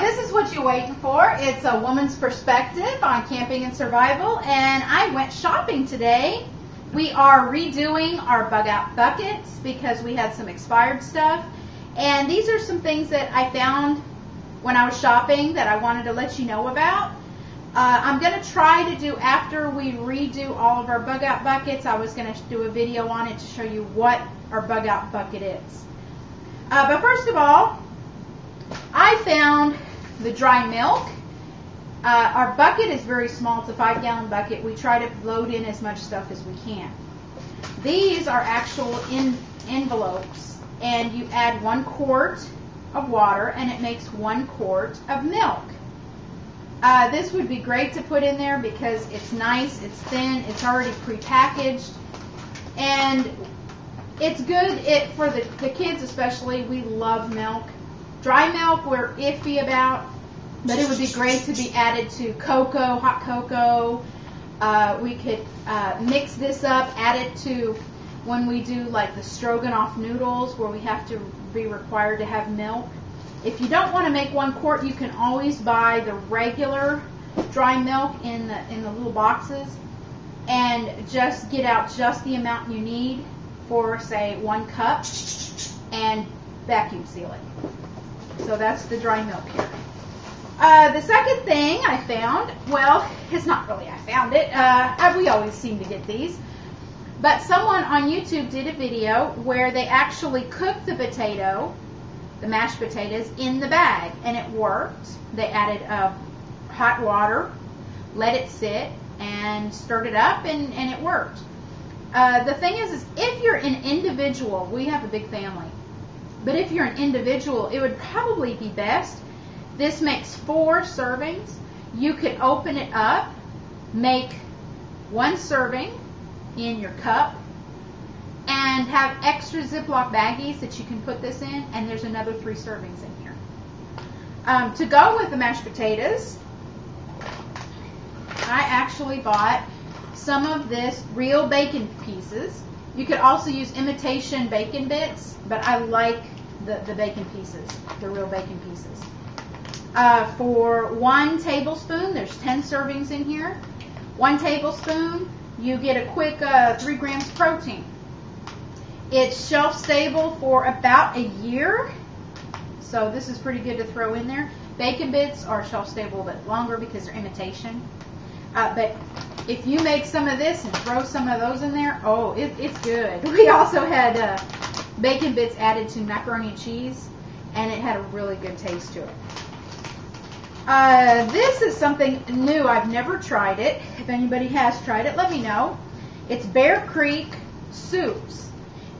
This is what you're waiting for. It's a woman's perspective on camping and survival, and I went shopping today. We are redoing our bug out buckets because we had some expired stuff, and these are some things that I found when I was shopping that I wanted to let you know about. I'm going to try to do, after we redo all of our bug out buckets, I was going to do a video on it to show you what our bug out bucket is. But first of all, I found the dry milk. Our bucket is very small. It's a 5-gallon bucket. We try to load in as much stuff as we can. These are actual envelopes, and you add 1 quart of water, and it makes 1 quart of milk. This would be great to put in there because it's nice, it's thin, it's already prepackaged, and it's good for the kids especially. We love milk. Dry milk we're iffy about, but it would be great to be added to cocoa, hot cocoa. We could mix this up, add it to when we do like the stroganoff noodles where we have to be required to have milk. If you don't want to make 1 quart, you can always buy the regular dry milk in the little boxes and just get out just the amount you need for, say, 1 cup and vacuum seal it. So that's the dry milk here. The second thing I found, well, it's not really I found it. We always seem to get these. But someone on YouTube did a video where they actually cooked the potato, the mashed potatoes, in the bag, and it worked. They added hot water, let it sit, and stirred it up, and it worked. The thing is if you're an individual, we have a big family, but if you're an individual, it would probably be best. This makes 4 servings. You could open it up, make 1 serving in your cup, and have extra Ziploc baggies that you can put this in, and there's another 3 servings in here. To go with the mashed potatoes, I actually bought some of this real bacon pieces. You could also use imitation bacon bits, but I like the bacon pieces, the real bacon pieces. For 1 tablespoon, there's 10 servings in here. 1 tablespoon, you get a quick 3 grams protein. It's shelf stable for about a year, so this is pretty good to throw in there. Bacon bits are shelf stable a bit longer because they're imitation. But if you make some of this and throw some of those in there, oh, it's good. We also had bacon bits added to macaroni and cheese, and it had a really good taste to it. This is something new. I've never tried it. If anybody has tried it, let me know. It's Bear Creek Soups,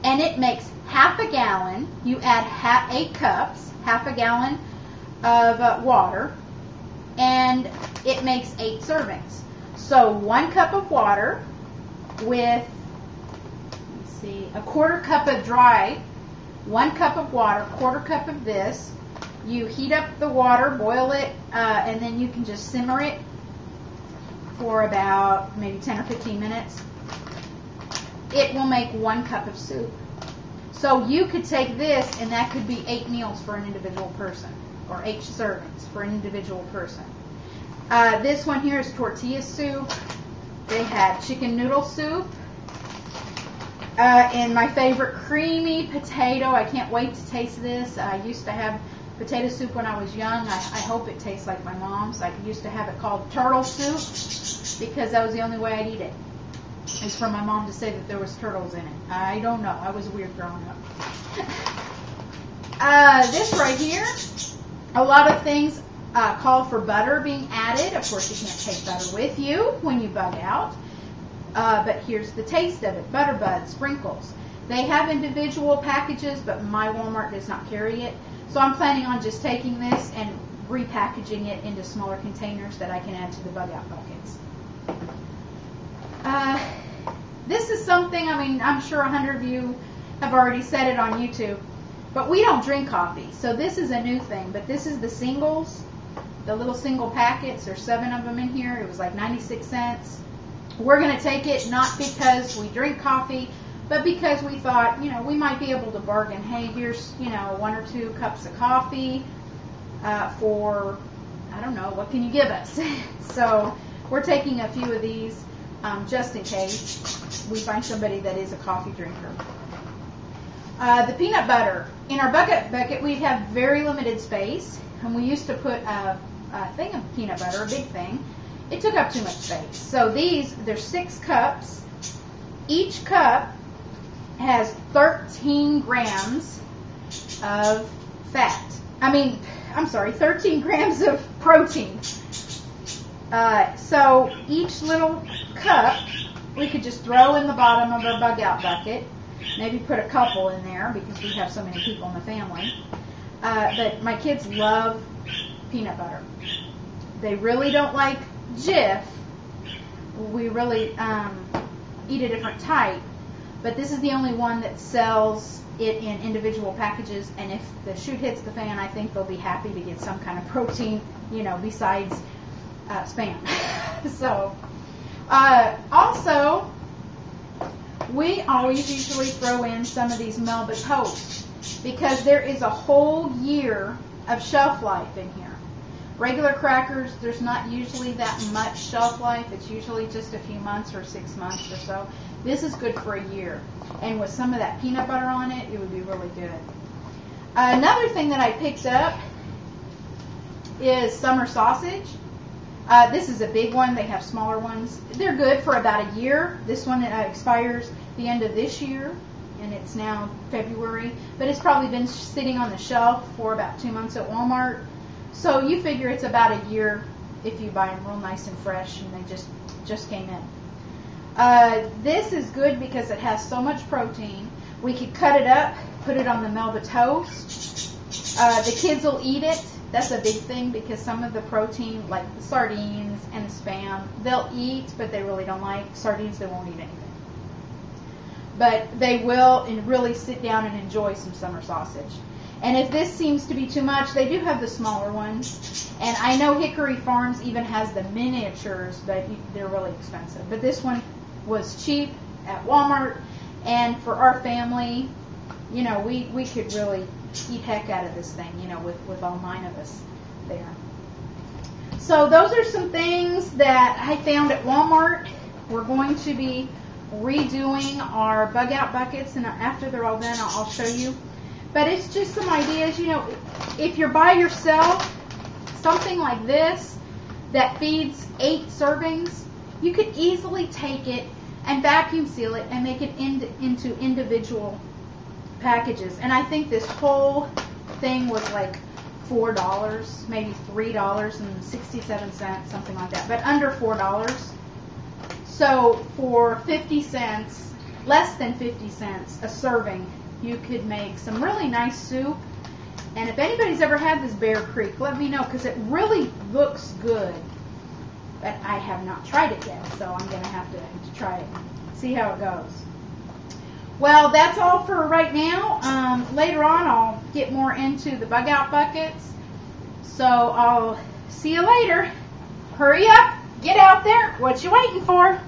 and it makes half a gallon. You add 8 cups, half a gallon of water, and it makes 8 servings. So 1 cup of water with, let's see, a 1/4 cup of dry, 1 cup of water, 1/4 cup of this. You heat up the water, boil it, and then you can just simmer it for about maybe 10 or 15 minutes. It will make 1 cup of soup. So you could take this, and that could be 8 meals for an individual person, or 8 servings for an individual person. This one here is tortilla soup. They had chicken noodle soup. And my favorite, creamy potato. I can't wait to taste this. I used to have potato soup when I was young. I hope it tastes like my mom's. I used to have it called turtle soup because that was the only way I'd eat it. It's for my mom to say that there was turtles in it. I don't know. I was weird growing up. This right here, a lot of things call for butter being added. Of course, you can't take butter with you when you bug out. But here's the taste of it. Butter buds, sprinkles. They have individual packages, but my Walmart does not carry it. So I'm planning on just taking this and repackaging it into smaller containers that I can add to the bug out buckets. This is something, I mean, I'm sure 100 of you have already said it on YouTube, but we don't drink coffee. So this is a new thing, but this is the singles, the little single packets. There's 7 of them in here. It was like 96 cents. We're going to take it not because we drink coffee, but because we thought, you know, we might be able to bargain. Hey, here's, you know, 1 or 2 cups of coffee. for, I don't know, what can you give us? So we're taking a few of these just in case we find somebody that is a coffee drinker. The peanut butter. In our bucket, we have very limited space, and we used to put a thing of peanut butter, a big thing. It took up too much space. So there's 6 cups. Each cup has 13 grams of fat. 13 grams of protein. So each little cup we could just throw in the bottom of our bug out bucket. Maybe put a couple in there because we have so many people in the family. But my kids love peanut butter. They really don't like Jif. We really eat a different type. But this is the only one that sells it in individual packages. And if the shoe hits the fan, I think they'll be happy to get some kind of protein, besides Spam. So, also, we always usually throw in some of these Melba Toast because there is a whole year of shelf life in here. Regular crackers, there's not usually that much shelf life. It's usually just a few months or 6 months or so. This is good for a year. And with some of that peanut butter on it, it would be really good. Another thing that I picked up is summer sausage. This is a big one. They have smaller ones. They're good for about a year. This one expires the end of this year, and it's now February. But it's probably been sitting on the shelf for about 2 months at Walmart. So you figure it's about a year if you buy them real nice and fresh, and they just came in. This is good because it has so much protein. We could cut it up, put it on the Melba Toast. The kids will eat it. That's a big thing because some of the protein, like the sardines and the Spam, they'll eat, but they really don't like. Sardines, they won't eat anything. But they will and really sit down and enjoy some summer sausage. And if this seems to be too much, they do have the smaller ones. And I know Hickory Farms even has the miniatures, but they're really expensive. But this one was cheap at Walmart. And for our family, we could really eat heck out of this thing, with all 9 of us there. So those are some things that I found at Walmart. We're going to be redoing our bug out buckets, and after they're all done, I'll show you. But it's just some ideas, if you're by yourself, something like this that feeds 8 servings, you could easily take it and vacuum seal it and make it into individual packages. And I think this whole thing was like $4, maybe $3.67, something like that, but under $4. So for 50 cents, less than 50 cents a serving, you could make some really nice soup. And if anybody's ever had this Bear Creek, let me know because it really looks good. But I have not tried it yet, so I'm going to have to try it and see how it goes. Well, that's all for right now. Later on, I'll get more into the bug out buckets. So I'll see you later. Hurry up. Get out there. What you waiting for?